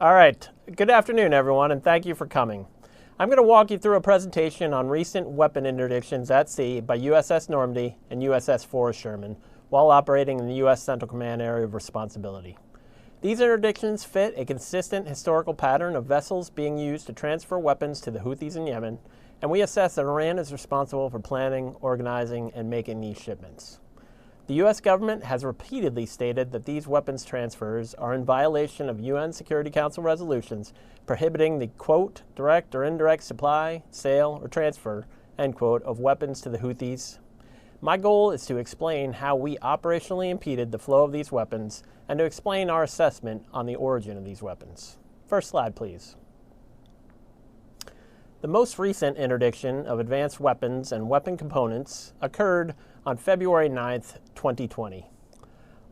All right, good afternoon, everyone, and thank you for coming. I'm going to walk you through a presentation on recent weapon interdictions at sea by USS Normandy and USS Forrest Sherman while operating in the U.S. Central Command Area of Responsibility. These interdictions fit a consistent historical pattern of vessels being used to transfer weapons to the Houthis in Yemen, and we assess that Iran is responsible for planning, organizing, and making these shipments. The U.S. government has repeatedly stated that these weapons transfers are in violation of UN Security Council resolutions prohibiting the, quote, direct or indirect supply, sale, or transfer, end quote, of weapons to the Houthis. My goal is to explain how we operationally impeded the flow of these weapons and to explain our assessment on the origin of these weapons. First slide, please. The most recent interdiction of advanced weapons and weapon components occurred on February 9, 2020.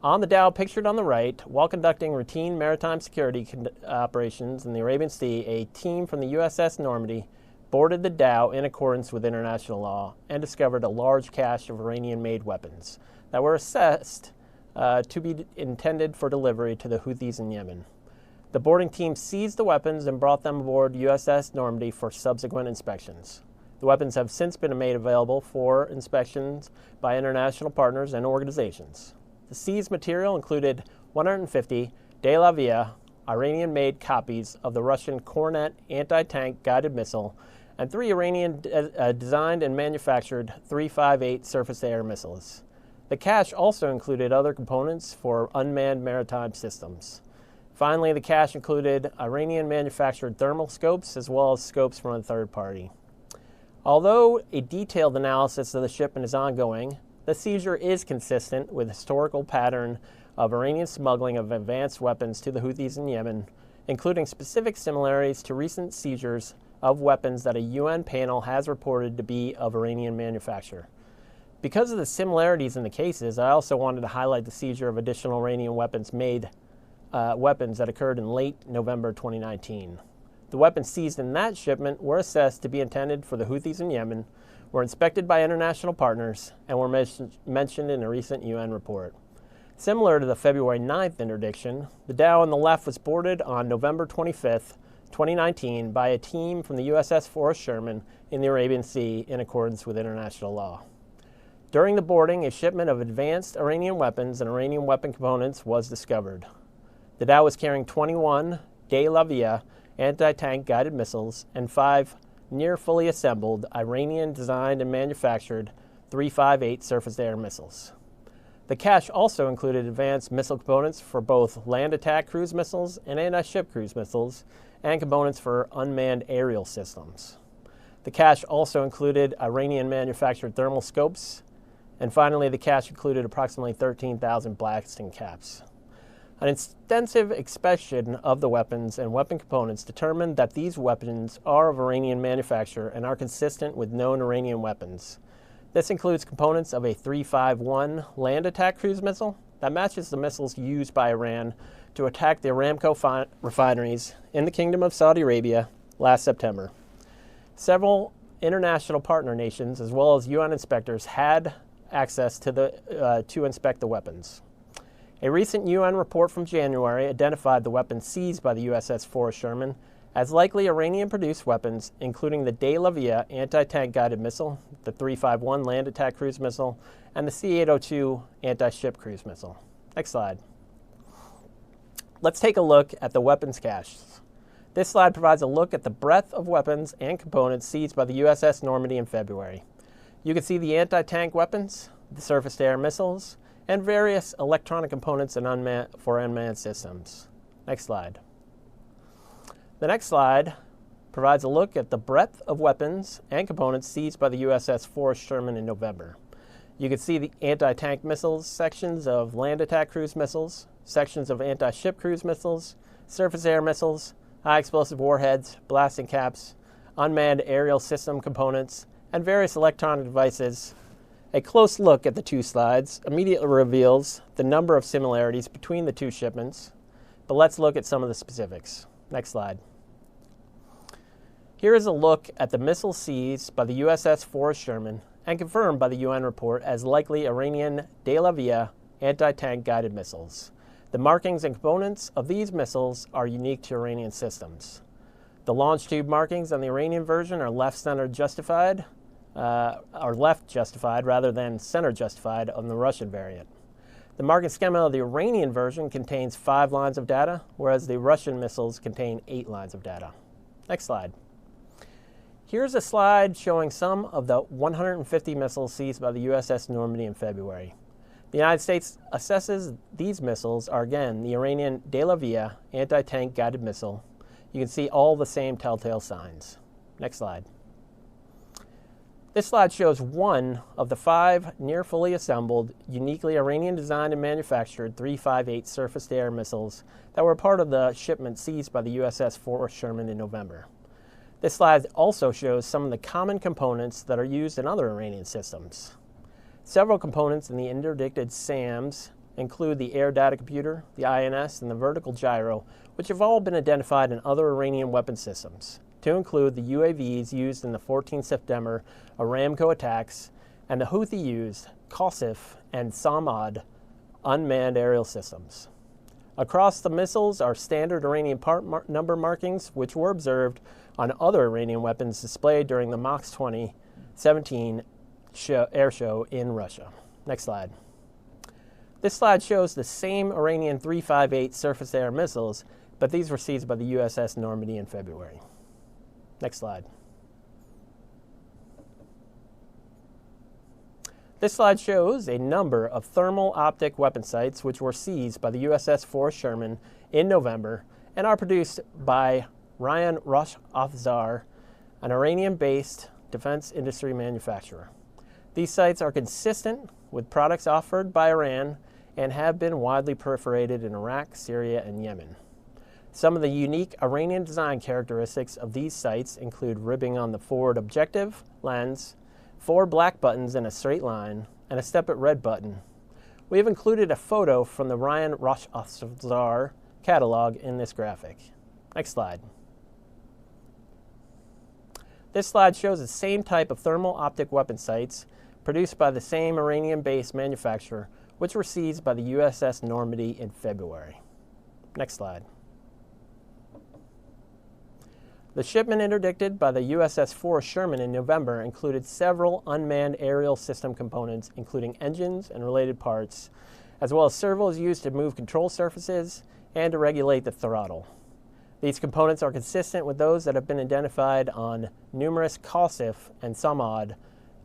On the dhow pictured on the right, while conducting routine maritime security operations in the Arabian Sea, a team from the USS Normandy boarded the dhow in accordance with international law and discovered a large cache of Iranian-made weapons that were assessed to be intended for delivery to the Houthis in Yemen. The boarding team seized the weapons and brought them aboard USS Normandy for subsequent inspections. The weapons have since been made available for inspections by international partners and organizations. The seized material included 150 De La Via Iranian-made copies of the Russian Kornet anti-tank guided missile and 3 Iranian-designed and manufactured 358 surface-to-air missiles. The cache also included other components for unmanned maritime systems. Finally, the cache included Iranian-manufactured thermal scopes as well as scopes from a third party. Although a detailed analysis of the shipment is ongoing, the seizure is consistent with the historical pattern of Iranian smuggling of advanced weapons to the Houthis in Yemen, including specific similarities to recent seizures of weapons that a UN panel has reported to be of Iranian manufacture. Because of the similarities in the cases, I also wanted to highlight the seizure of additional Iranian weapons that occurred in late November 2019. The weapons seized in that shipment were assessed to be intended for the Houthis in Yemen, were inspected by international partners, and were mentioned in a recent UN report. Similar to the February 9th interdiction, the dhow on the left was boarded on November 25th, 2019 by a team from the USS Forrest Sherman in the Arabian Sea in accordance with international law. During the boarding, a shipment of advanced Iranian weapons and Iranian weapon components was discovered. The dhow was carrying 21 De La Via anti-tank guided missiles and 5 near fully assembled Iranian-designed and manufactured 358 surface-to-air missiles. The cache also included advanced missile components for both land attack cruise missiles and anti-ship cruise missiles and components for unmanned aerial systems. The cache also included Iranian-manufactured thermal scopes, and finally the cache included approximately 13,000 blasting caps. An extensive inspection of the weapons and weapon components determined that these weapons are of Iranian manufacture and are consistent with known Iranian weapons. This includes components of a 351 land attack cruise missile that matches the missiles used by Iran to attack the Aramco refineries in the Kingdom of Saudi Arabia last September. Several international partner nations, as well as UN inspectors, had access to inspect the weapons. A recent UN report from January identified the weapons seized by the USS Forrest Sherman as likely Iranian-produced weapons, including the De La Via anti-tank guided missile, the 351 land attack cruise missile, and the C-802 anti-ship cruise missile. Next slide. Let's take a look at the weapons caches. This slide provides a look at the breadth of weapons and components seized by the USS Normandy in February. You can see the anti-tank weapons, the surface-to-air missiles, and various electronic components for unmanned systems. Next slide. The next slide provides a look at the breadth of weapons and components seized by the USS Forrest Sherman in November. You can see the anti-tank missiles, sections of land attack cruise missiles, sections of anti-ship cruise missiles, surface-air missiles, high-explosive warheads, blasting caps, unmanned aerial system components, and various electronic devices. A close look at the two slides immediately reveals the number of similarities between the two shipments, but let's look at some of the specifics. Next slide. Here is a look at the missiles seized by the USS Forrest Sherman and confirmed by the UN report as likely Iranian De La Via anti-tank guided missiles. The markings and components of these missiles are unique to Iranian systems. The launch tube markings on the Iranian version are left justified rather than center justified on the Russian variant. The marking schema of the Iranian version contains 5 lines of data, whereas the Russian missiles contain 8 lines of data. Next slide. Here's a slide showing some of the 150 missiles seized by the USS Normandy in February. The United States assesses these missiles are again the Iranian De La Via anti-tank guided missile. You can see all the same telltale signs. Next slide. This slide shows one of the 5 near fully assembled, uniquely Iranian designed and manufactured 358 surface-to-air missiles that were part of the shipment seized by the USS Forrest Sherman in November. This slide also shows some of the common components that are used in other Iranian systems. Several components in the interdicted SAMs include the air data computer, the INS, and the vertical gyro, which have all been identified in other Iranian weapon systems, to include the UAVs used in the 14 September Aramco attacks and the Houthi-used Qasif and Samad unmanned aerial systems. Across the missiles are standard Iranian part number markings, which were observed on other Iranian weapons displayed during the MAX 2017 air show in Russia. Next slide. This slide shows the same Iranian 358 surface-to-air missiles, but these were seized by the USS Normandy in February. Next slide. This slide shows a number of thermal optic weapon sights which were seized by the USS Forrest Sherman in November and are produced by Ryan Rosh Afzar, an Iranian-based defense industry manufacturer. These sights are consistent with products offered by Iran and have been widely proliferated in Iraq, Syria, and Yemen. Some of the unique Iranian design characteristics of these sights include ribbing on the forward objective lens, 4 black buttons in a straight line, and a step-it red button. We have included a photo from the Ryan Rosh Afzar catalog in this graphic. Next slide. This slide shows the same type of thermal optic weapon sights produced by the same Iranian-based manufacturer, which were seized by the USS Normandy in February. Next slide. The shipment interdicted by the USS Forrest Sherman in November included several unmanned aerial system components, including engines and related parts, as well as servos used to move control surfaces and to regulate the throttle. These components are consistent with those that have been identified on numerous Qasif and Samad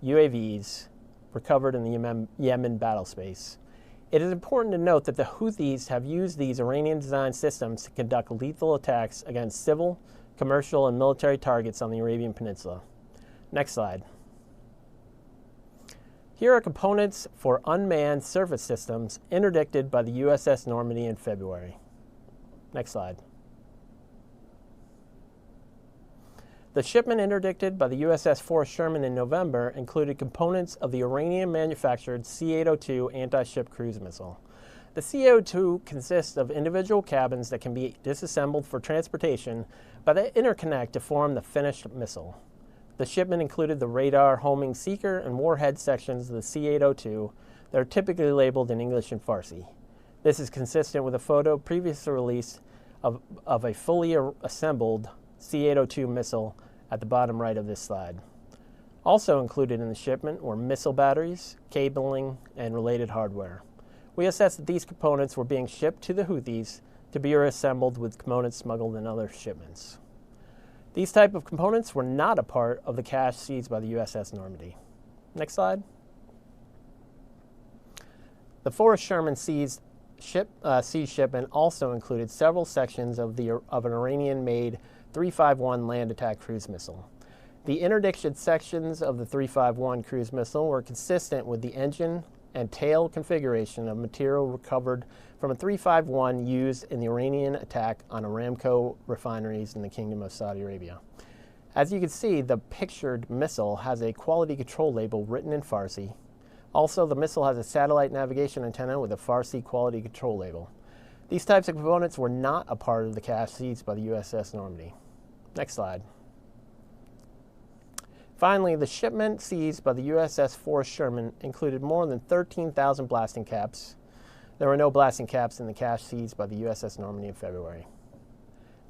UAVs recovered in the Yemen battlespace. It is important to note that the Houthis have used these Iranian-designed systems to conduct lethal attacks against civil, commercial, and military targets on the Arabian Peninsula. Next slide. Here are components for unmanned surface systems interdicted by the USS Normandy in February. Next slide. The shipment interdicted by the USS Forrest Sherman in November included components of the Iranian-manufactured C-802 anti-ship cruise missile. The C-802 consists of individual cabins that can be disassembled for transportation, but they interconnect to form the finished missile. The shipment included the radar, homing seeker, and warhead sections of the C-802 that are typically labeled in English and Farsi. This is consistent with a photo previously released of a fully assembled C-802 missile at the bottom right of this slide. Also included in the shipment were missile batteries, cabling, and related hardware. We assessed that these components were being shipped to the Houthis to be reassembled with components smuggled in other shipments. These type of components were not a part of the cache seized by the USS Normandy. Next slide. The Forrest Sherman seized shipment also included several sections of an Iranian-made 351 land attack cruise missile. The interdiction sections of the 351 cruise missile were consistent with the engine and tail configuration of material recovered from a 351 used in the Iranian attack on Aramco refineries in the Kingdom of Saudi Arabia. As you can see, the pictured missile has a quality control label written in Farsi. Also, the missile has a satellite navigation antenna with a Farsi quality control label. These types of components were not a part of the cache seized by the USS Normandy. Next slide. Finally, the shipment seized by the USS Forrest Sherman included more than 13,000 blasting caps, There were no blasting caps in the cache seized by the USS Normandy in February.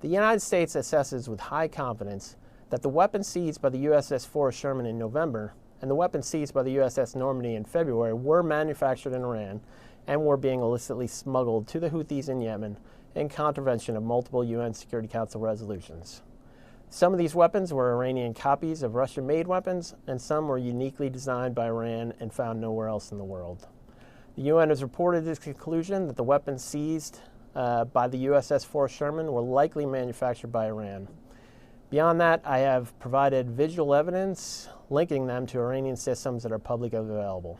The United States assesses with high confidence that the weapons seized by the USS Forrest Sherman in November and the weapons seized by the USS Normandy in February were manufactured in Iran and were being illicitly smuggled to the Houthis in Yemen in contravention of multiple UN Security Council resolutions. Some of these weapons were Iranian copies of Russian-made weapons, and some were uniquely designed by Iran and found nowhere else in the world. The UN has reported its conclusion that the weapons seized by the USS Forrest Sherman were likely manufactured by Iran. Beyond that, I have provided visual evidence linking them to Iranian systems that are publicly available.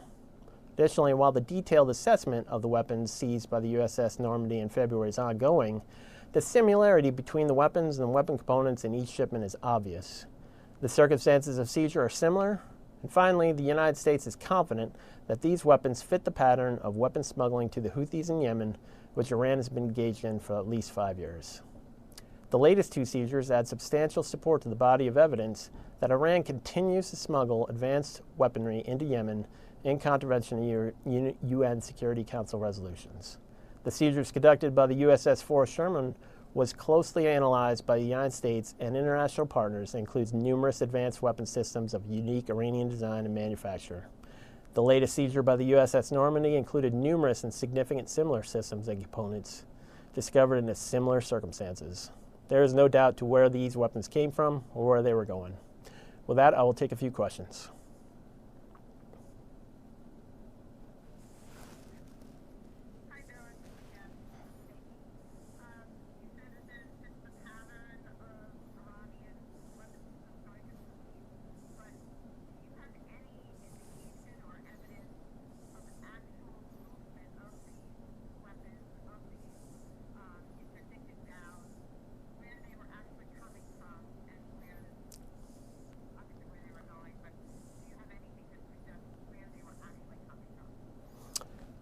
Additionally, while the detailed assessment of the weapons seized by the USS Normandy in February is ongoing, the similarity between the weapons and the weapon components in each shipment is obvious. The circumstances of seizure are similar. And finally, the United States is confident that these weapons fit the pattern of weapon smuggling to the Houthis in Yemen, which Iran has been engaged in for at least 5 years. The latest two seizures add substantial support to the body of evidence that Iran continues to smuggle advanced weaponry into Yemen in contravention of UN Security Council resolutions. The seizures conducted by the USS Forrest Sherman was closely analyzed by the United States and international partners and includes numerous advanced weapon systems of unique Iranian design and manufacture. The latest seizure by the USS Normandy included numerous and significant similar systems and components discovered in similar circumstances. There is no doubt to where these weapons came from or where they were going. With that, I will take a few questions.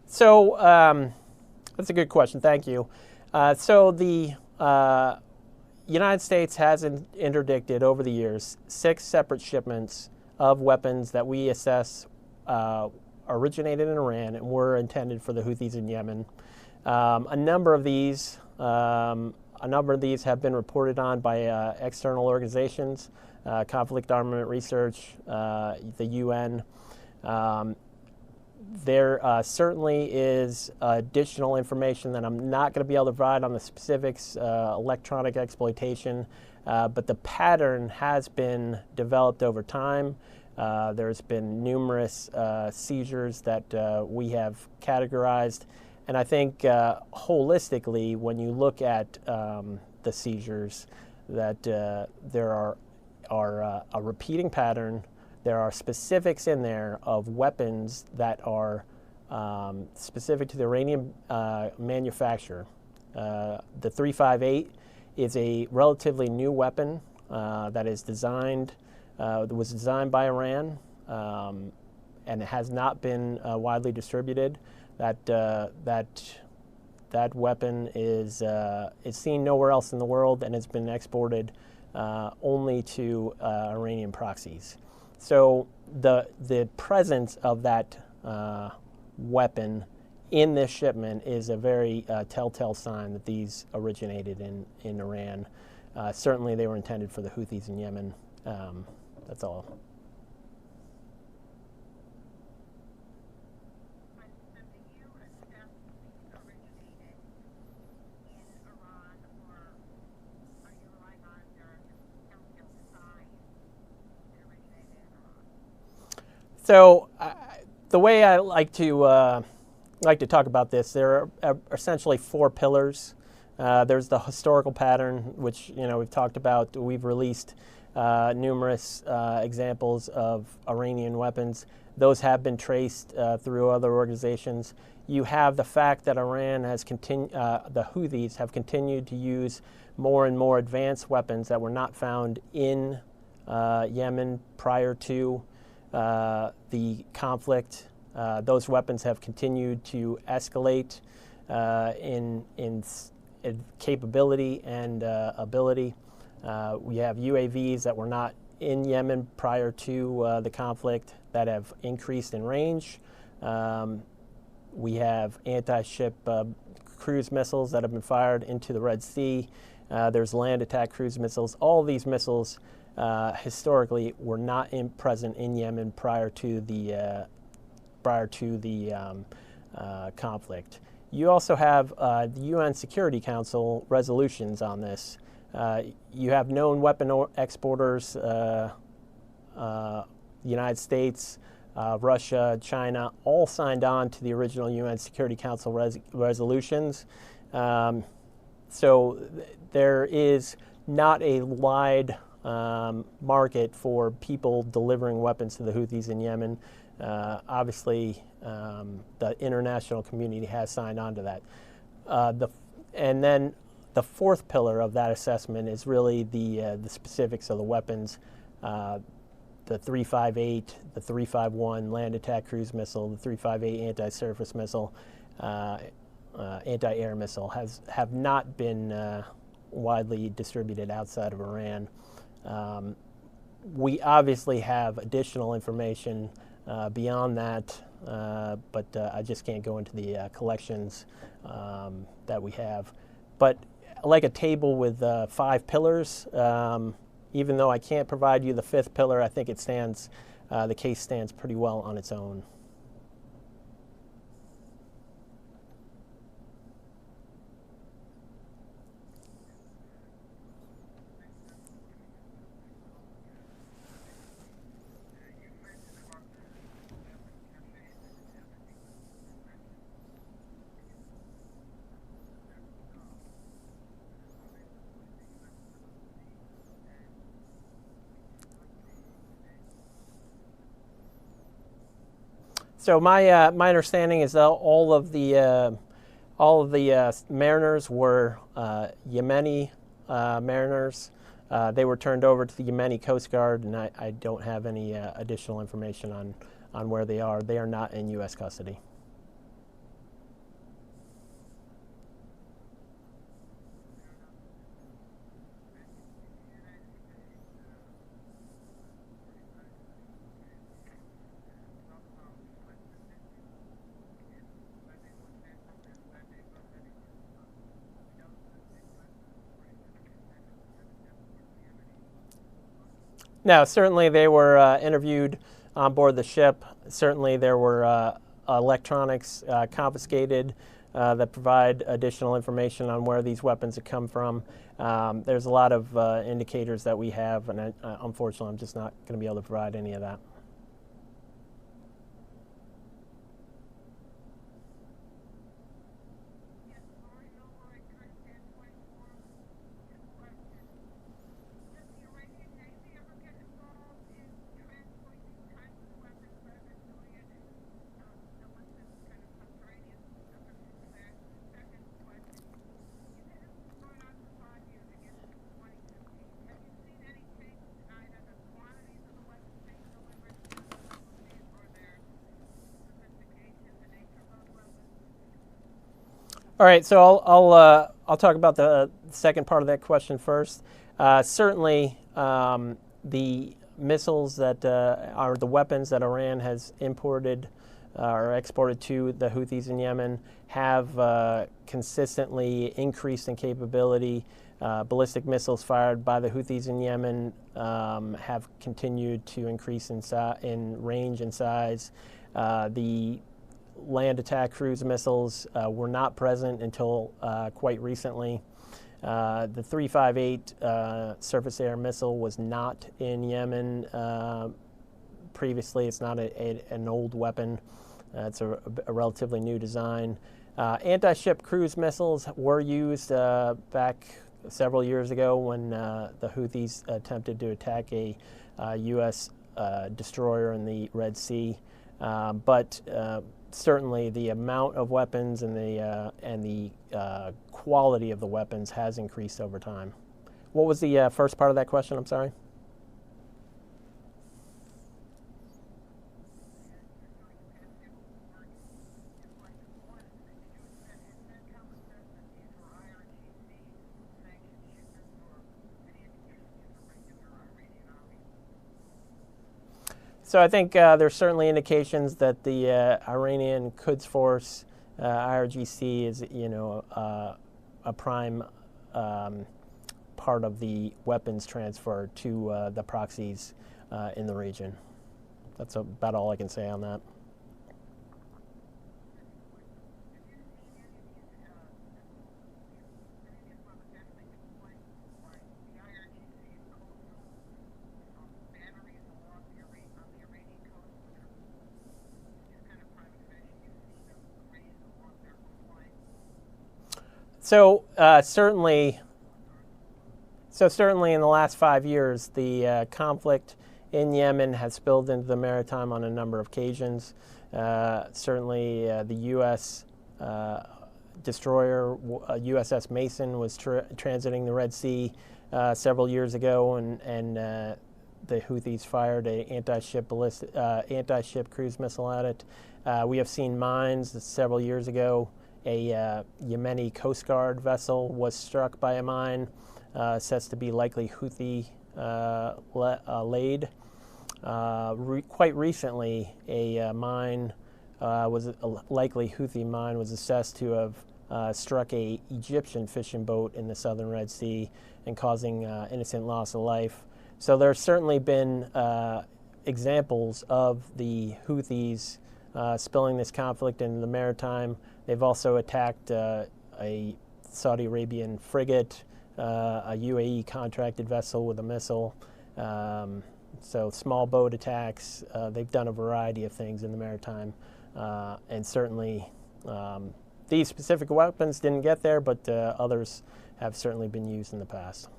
So that's a good question. Thank you. So the United States has interdicted over the years 6 separate shipments of weapons that we assess originated in Iran and were intended for the Houthis in Yemen. A number of these have been reported on by external organizations, Conflict Armament Research, the UN. There certainly is additional information that I'm not going to be able to provide on the specifics, electronic exploitation, but the pattern has been developed over time. There's been numerous seizures that we have categorized, and I think holistically, when you look at the seizures, that there are a repeating pattern. There are specifics in there of weapons that are specific to the Iranian manufacturer. The 358 is a relatively new weapon that was designed by Iran, and it has not been widely distributed. That weapon is seen nowhere else in the world and has been exported only to Iranian proxies. So the presence of that weapon in this shipment is a very telltale sign that these originated in Iran. Certainly they were intended for the Houthis in Yemen. That's all. So the way I like to talk about this, there are essentially 4 pillars. There's the historical pattern, which we've talked about. We've released numerous examples of Iranian weapons. Those have been traced through other organizations. You have the fact that Iran has the Houthis have continued to use more and more advanced weapons that were not found in Yemen prior to the conflict. Those weapons have continued to escalate in capability and ability. We have UAVs that were not in Yemen prior to the conflict that have increased in range. We have anti-ship cruise missiles that have been fired into the Red Sea. There's land attack cruise missiles. All of these missiles historically were not present in Yemen prior to the conflict. You also have the UN Security Council resolutions on this. You have known weapon exporters, the United States, Russia, China, all signed on to the original UN Security Council resolutions. So there is not a wide market for people delivering weapons to the Houthis in Yemen. Obviously, the international community has signed on to that. And then the fourth pillar of that assessment is really the specifics of the weapons. The 358, the 351 land attack cruise missile, the 358 anti-surface missile, anti-air missile have not been widely distributed outside of Iran. We obviously have additional information beyond that, but I just can't go into the collections that we have. But like a table with 5 pillars, even though I can't provide you the 5th pillar, I think it stands, the case stands pretty well on its own. So my understanding is that all of the mariners were Yemeni mariners. They were turned over to the Yemeni Coast Guard, and I don't have any additional information on where they are. They are not in U.S. custody. No, certainly they were interviewed on board the ship. Certainly there were electronics confiscated that provide additional information on where these weapons have come from. There's a lot of indicators that we have, and unfortunately I'm just not going to be able to provide any of that. All right, so I'll talk about the second part of that question first. Certainly, the missiles that are the weapons that Iran has imported or exported to the Houthis in Yemen have consistently increased in capability. Ballistic missiles fired by the Houthis in Yemen have continued to increase in range and size. The land attack cruise missiles were not present until quite recently. The 358 surface air missile was not in Yemen previously. It's not an old weapon. It's a relatively new design. Anti-ship cruise missiles were used back several years ago when the Houthis attempted to attack a U.S. destroyer in the Red Sea. But certainly the amount of weapons and the quality of the weapons has increased over time. What was the first part of that question? I'm sorry. So I think there's certainly indications that the Iranian Quds Force, IRGC, is a prime part of the weapons transfer to the proxies in the region. That's about all I can say on that. So certainly in the last 5 years, the conflict in Yemen has spilled into the maritime on a number of occasions. Certainly, the U.S. Destroyer USS Mason was transiting the Red Sea several years ago, and the Houthis fired an anti-ship cruise missile at it. We have seen mines several years ago. A Yemeni Coast Guard vessel was struck by a mine, says to be likely Houthi laid. Quite recently, a mine likely Houthi mine was assessed to have struck a Egyptian fishing boat in the southern Red Sea and causing innocent loss of life. So there's certainly been examples of the Houthis spilling this conflict into the maritime. They've also attacked a Saudi Arabian frigate, a UAE contracted vessel with a missile. So small boat attacks. They've done a variety of things in the maritime. And certainly these specific weapons didn't get there, but others have certainly been used in the past.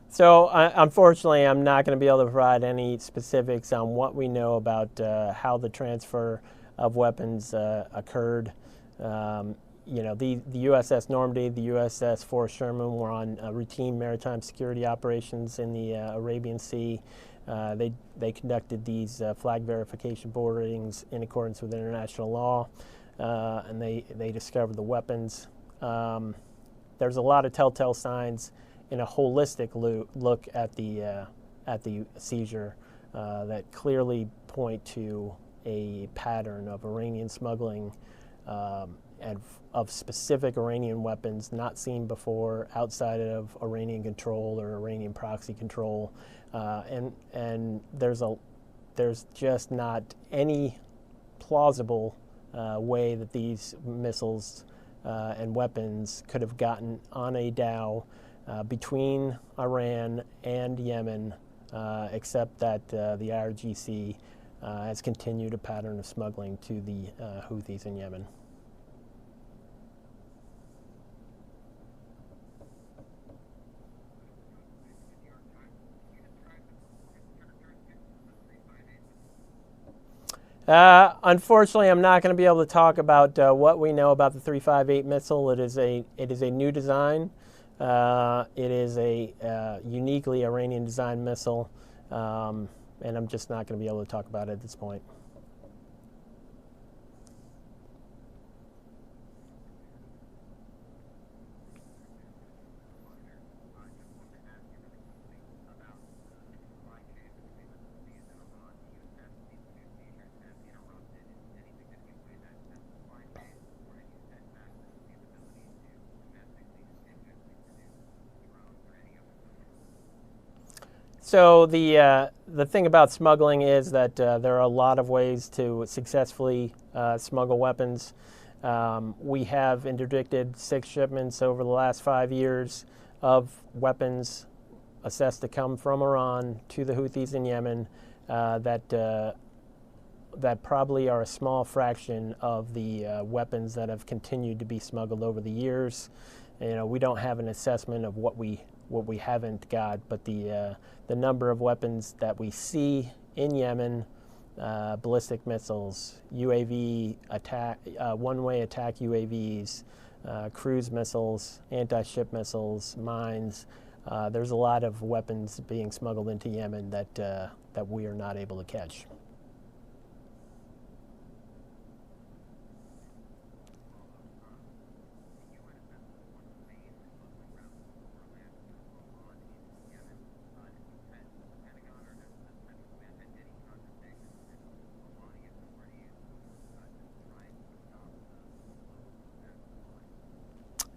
So unfortunately, I'm not going to be able to provide any specifics on what we know about how the transfer of weapons occurred. The USS Normandy, the USS Forrest Sherman were on routine maritime security operations in the Arabian Sea. They conducted these flag verification boardings in accordance with international law, and they discovered the weapons. There's a lot of telltale signs in a holistic look at the seizure that clearly point to a pattern of Iranian smuggling and of specific Iranian weapons not seen before outside of Iranian control or Iranian proxy control, and there's just not any plausible way that these missiles and weapons could have gotten on a dhow between Iran and Yemen, except that the IRGC has continued a pattern of smuggling to the Houthis in Yemen. Unfortunately, I'm not going to be able to talk about what we know about the 358 missile. It is a new design. It is a uniquely Iranian designed missile, and I'm just not going to be able to talk about it at this point. So the thing about smuggling is that there are a lot of ways to successfully smuggle weapons. We have interdicted 6 shipments over the last 5 years of weapons assessed to come from Iran to the Houthis in Yemen that probably are a small fraction of the weapons that have continued to be smuggled over the years. We don't have an assessment of what we haven't got, but the number of weapons that we see in Yemen ballistic missiles, UAV attack, one-way attack UAVs, cruise missiles, anti-ship missiles, mines. There's a lot of weapons being smuggled into Yemen that we are not able to catch.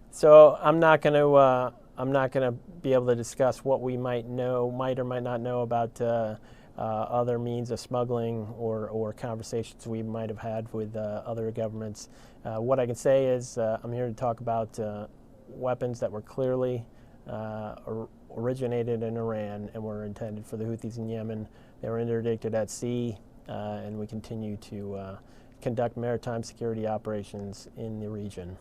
So I'm not going to be able to discuss what we might or might not know about other means of smuggling or conversations we might have had with other governments. What I can say is I'm here to talk about weapons that were clearly originated in Iran and were intended for the Houthis in Yemen. They were interdicted at sea, and we continue to conduct maritime security operations in the region.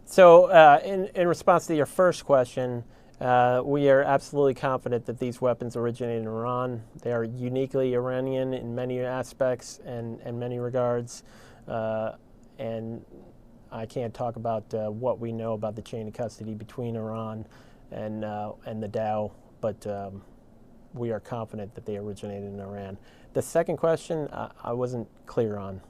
So in response to your first question, we are absolutely confident that these weapons originated in Iran. They are uniquely Iranian in many aspects and many regards. And I can't talk about what we know about the chain of custody between Iran and the Dow, but we are confident that they originated in Iran. The second question, I wasn't clear on.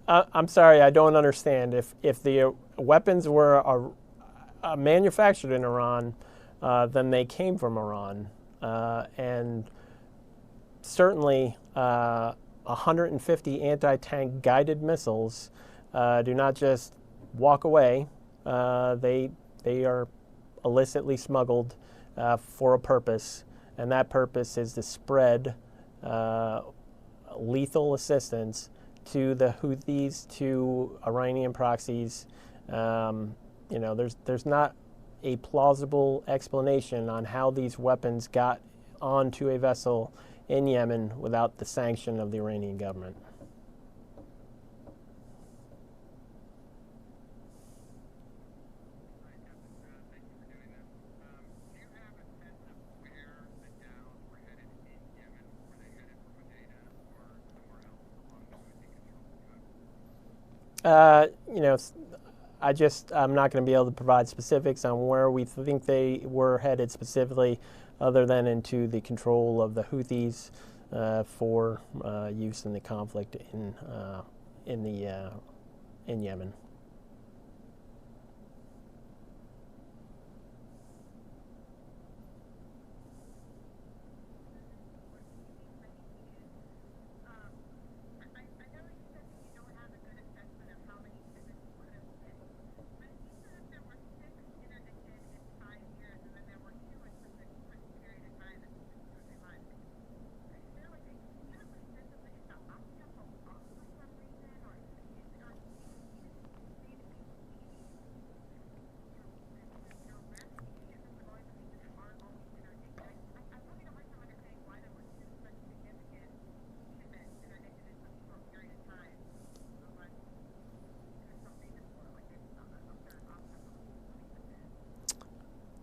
I'm sorry, I don't understand. If the weapons were manufactured in Iran, then they came from Iran. And certainly 150 anti-tank guided missiles do not just walk away. They are illicitly smuggled for a purpose, and that purpose is to spread lethal assistance to the Houthis, to Iranian proxies. There's not a plausible explanation on how these weapons got onto a vessel in Yemen without the sanction of the Iranian government. I'm not going to be able to provide specifics on where we think they were headed specifically, other than into the control of the Houthis for use in the conflict in Yemen.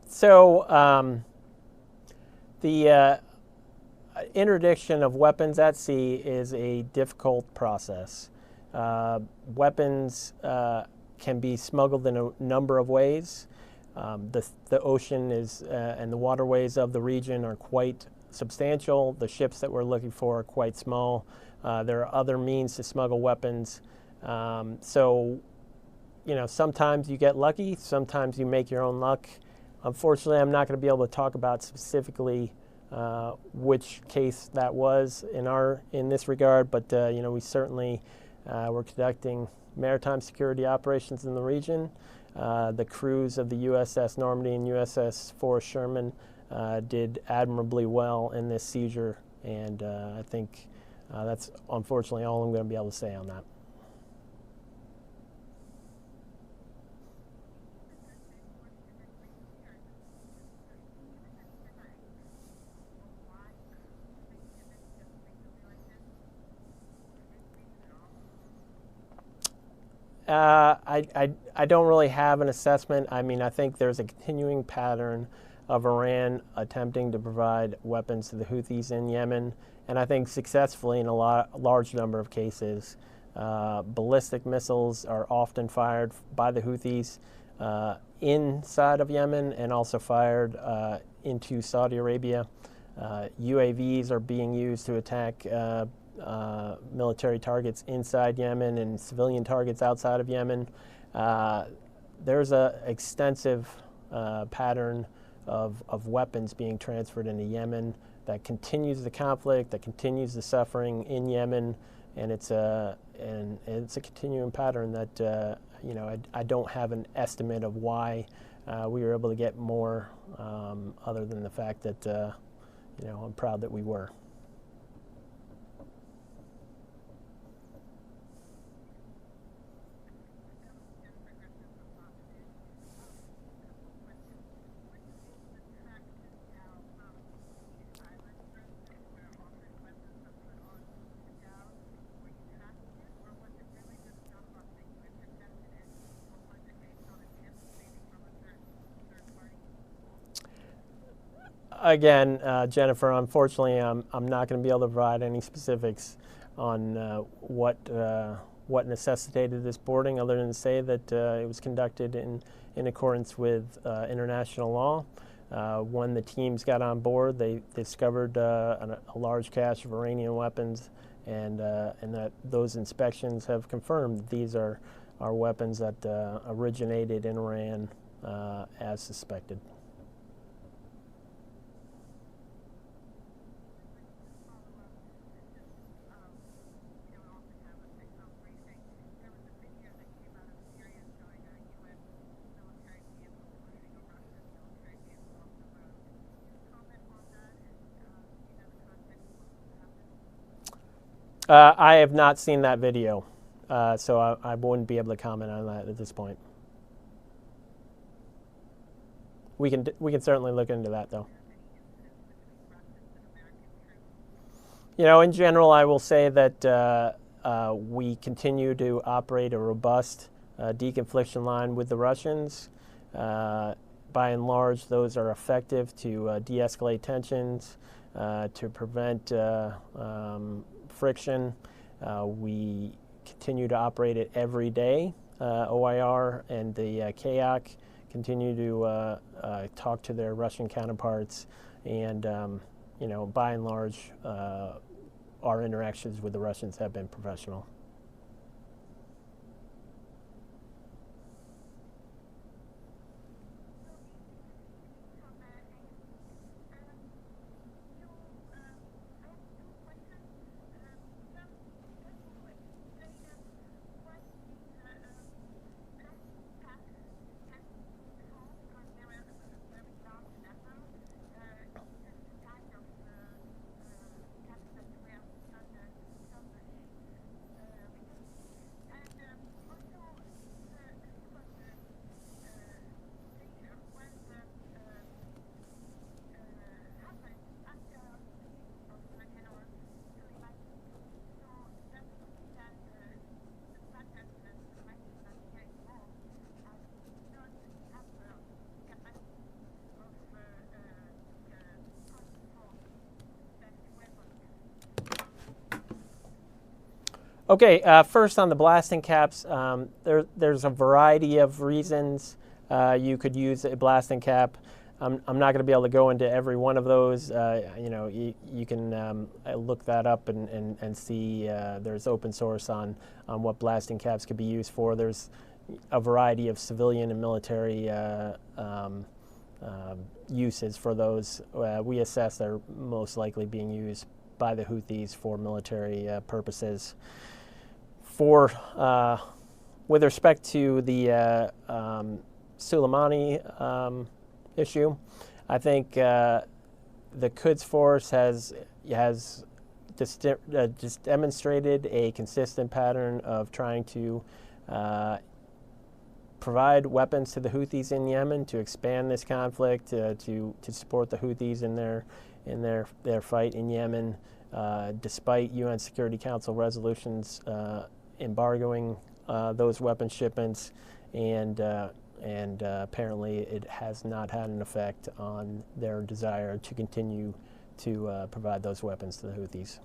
So interdiction of weapons at sea is a difficult process. Weapons can be smuggled in a number of ways. The ocean is and the waterways of the region are quite substantial. The ships that we're looking for are quite small. There are other means to smuggle weapons. So, sometimes you get lucky, sometimes you make your own luck. Unfortunately, I'm not going to be able to talk about specifically which case that was in this regard, but we certainly were conducting maritime security operations in the region. The crews of the USS Normandy and USS Forrest Sherman did admirably well in this seizure, and I think that's unfortunately all I'm going to be able to say on that. I don't really have an assessment. I mean, I think there's a continuing pattern of Iran attempting to provide weapons to the Houthis in Yemen, and I think successfully in a large number of cases. Ballistic missiles are often fired by the Houthis inside of Yemen and also fired into Saudi Arabia. UAVs are being used to attack military targets inside Yemen and civilian targets outside of Yemen. There's an extensive pattern of weapons being transferred into Yemen that continues the conflict, that continues the suffering in Yemen, and it's a continuing pattern that I don't have an estimate of why we were able to get more, other than the fact that I'm proud that we were. Again, Jennifer, unfortunately, I'm not going to be able to provide any specifics on what necessitated this boarding, other than to say that it was conducted in accordance with international law. When the teams got on board, they discovered a large cache of Iranian weapons, and that those inspections have confirmed these are weapons that originated in Iran as suspected. I have not seen that video, so I wouldn't be able to comment on that at this point. We can certainly look into that, though. In general, I will say that we continue to operate a robust deconfliction line with the Russians. By and large, those are effective to de-escalate tensions, to prevent friction. We continue to operate it every day. OIR and the CAOC continue to talk to their Russian counterparts, and by and large, our interactions with the Russians have been professional. Okay, first on the blasting caps, there's a variety of reasons you could use a blasting cap. I'm not going to be able to go into every one of those. You can look that up and see there's open source on what blasting caps could be used for. There's a variety of civilian and military uses for those. We assess they're most likely being used by the Houthis for military purposes. With respect to the Soleimani issue, I think the Quds Force has just demonstrated a consistent pattern of trying to provide weapons to the Houthis in Yemen to expand this conflict, to support the Houthis in their fight in Yemen, despite UN Security Council resolutions embargoing those weapon shipments, and apparently it has not had an effect on their desire to continue to provide those weapons to the Houthis.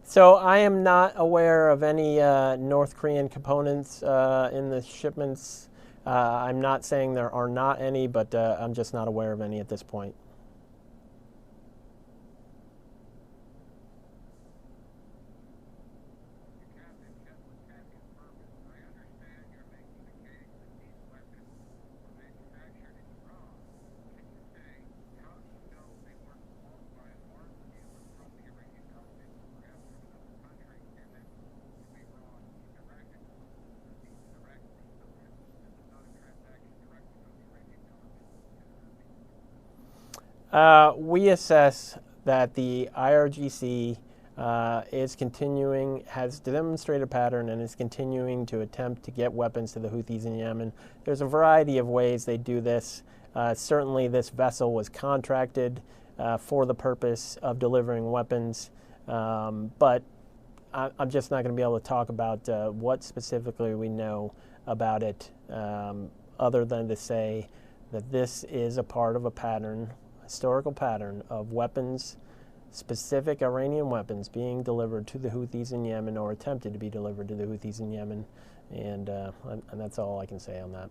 So I am not aware of any North Korean components in the shipments. I'm not saying there are not any, but I'm just not aware of any at this point. We assess that the IRGC has demonstrated a pattern and is continuing to attempt to get weapons to the Houthis in Yemen. There's a variety of ways they do this. Certainly this vessel was contracted for the purpose of delivering weapons, but I'm just not going to be able to talk about what specifically we know about it, other than to say that this is a part of a pattern, historical pattern of weapons, specific Iranian weapons being delivered to the Houthis in Yemen or attempted to be delivered to the Houthis in Yemen, and that's all I can say on that.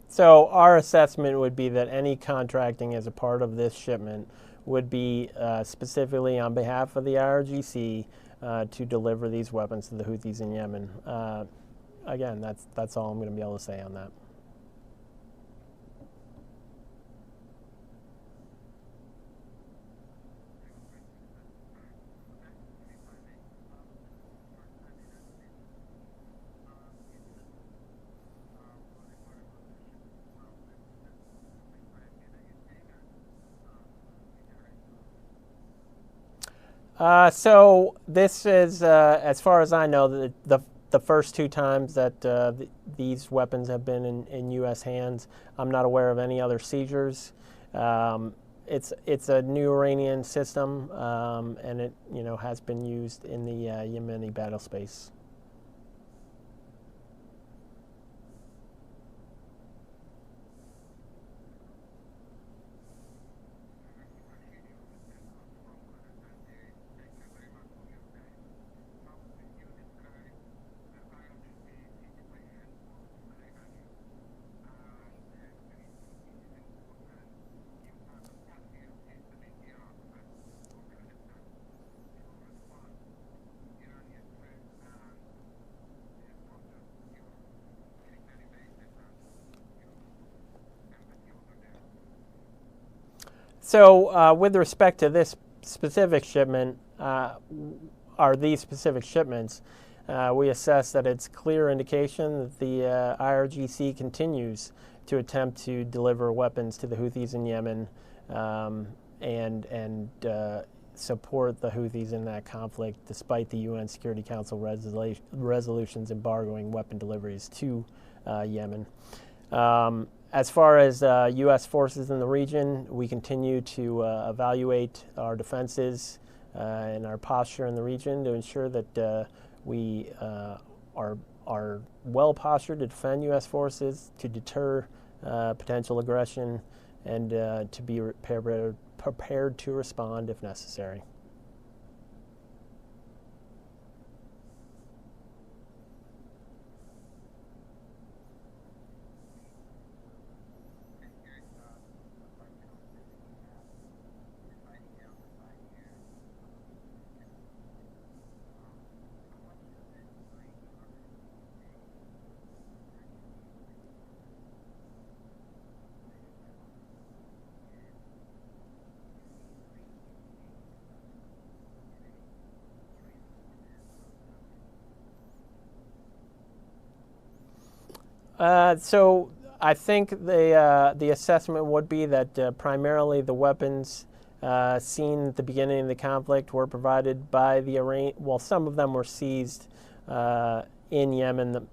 So our assessment would be that any contracting as a part of this shipment would be specifically on behalf of the IRGC to deliver these weapons to the Houthis in Yemen. Again, that's all I'm going to be able to say on that. So this is, as far as I know, the first two times that these weapons have been in U.S. hands. I'm not aware of any other seizures. It's a new Iranian system, and it has been used in the Yemeni battle space. with respect to this specific shipment, these specific shipments, we assess that it's clear indication that the IRGC continues to attempt to deliver weapons to the Houthis in Yemen and support the Houthis in that conflict, despite the UN Security Council resolutions embargoing weapon deliveries to Yemen. As far as U.S. forces in the region, we continue to evaluate our defenses and our posture in the region to ensure that we are well postured to defend U.S. forces, to deter potential aggression, and to be prepared to respond if necessary. So I think the assessment would be that primarily the weapons seen at the beginning of the conflict were provided by the Iran. Well, some of them were seized in Yemen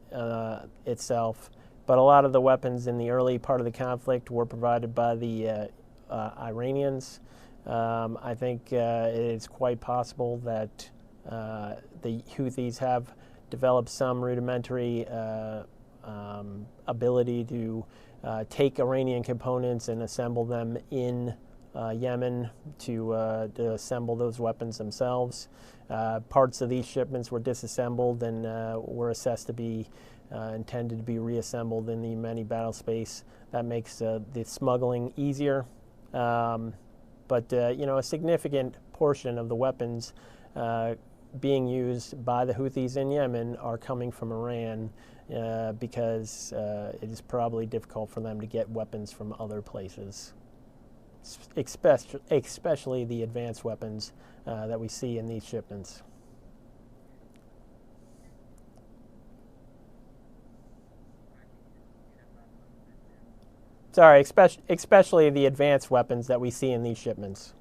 itself, but a lot of the weapons in the early part of the conflict were provided by the Iranians. I think it is quite possible that the Houthis have developed some rudimentary ability to take Iranian components and assemble them in Yemen to assemble those weapons themselves. Parts of these shipments were disassembled and were assessed to be intended to be reassembled in the Yemeni battle space. That makes the smuggling easier. But a significant portion of the weapons being used by the Houthis in Yemen are coming from Iran because it is probably difficult for them to get weapons from other places, especially the advanced weapons that we see in these shipments. Sorry, especially the advanced weapons that we see in these shipments.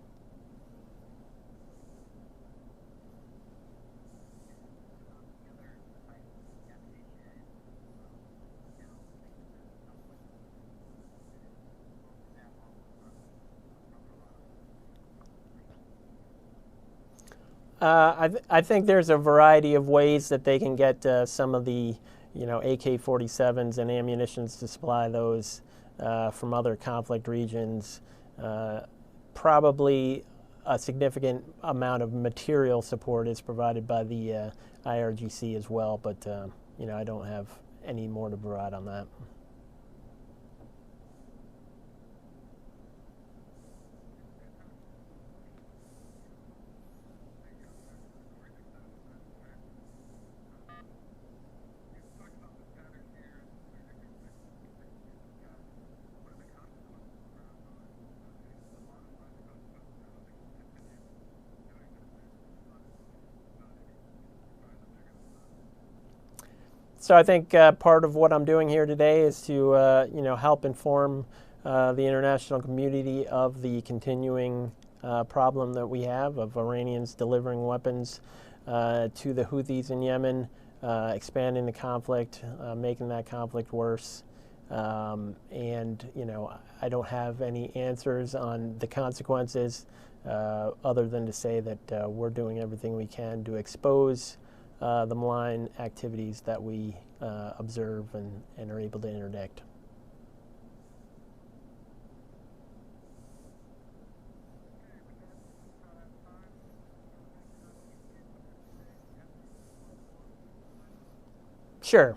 I think there's a variety of ways that they can get some of the, AK-47s and ammunitions to supply those from other conflict regions. Probably a significant amount of material support is provided by the IRGC as well, but I don't have any more to provide on that. So I think part of what I'm doing here today is to help inform the international community of the continuing problem that we have of Iranians delivering weapons to the Houthis in Yemen, expanding the conflict, making that conflict worse. And I don't have any answers on the consequences other than to say that we're doing everything we can to expose the malign activities that we observe and are able to interdict. Sure.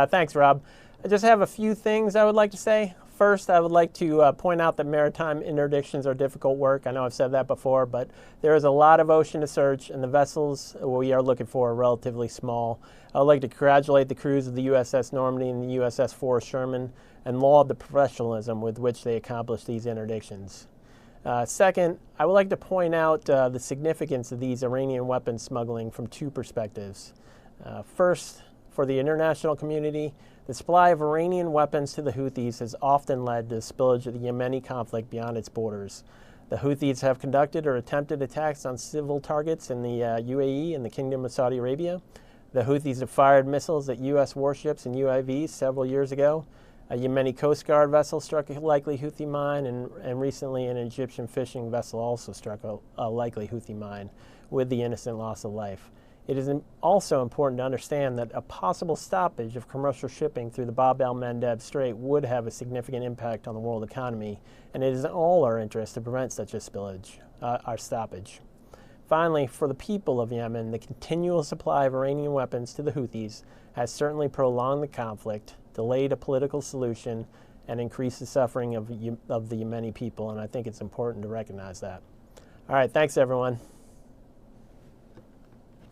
Thanks, Rob. I just have a few things I would like to say. First, I would like to point out that maritime interdictions are difficult work. I know I've said that before, but there is a lot of ocean to search, and the vessels we are looking for are relatively small. I would like to congratulate the crews of the USS Normandy and the USS Forrest Sherman and laud the professionalism with which they accomplished these interdictions. Second, I would like to point out the significance of these Iranian weapons smuggling from two perspectives. First, for the international community, the supply of Iranian weapons to the Houthis has often led to the spillage of the Yemeni conflict beyond its borders. The Houthis have conducted or attempted attacks on civil targets in the UAE and the Kingdom of Saudi Arabia. The Houthis have fired missiles at U.S. warships and UAVs several years ago. A Yemeni Coast Guard vessel struck a likely Houthi mine, and recently an Egyptian fishing vessel also struck a likely Houthi mine, with the innocent loss of life. It is also important to understand that a possible stoppage of commercial shipping through the Bab el-Mandeb Strait would have a significant impact on the world economy, and it is in all our interest to prevent such a stoppage. Finally, for the people of Yemen, the continual supply of Iranian weapons to the Houthis has certainly prolonged the conflict, delayed a political solution, and increased the suffering of the Yemeni people, and I think it's important to recognize that. All right, thanks everyone.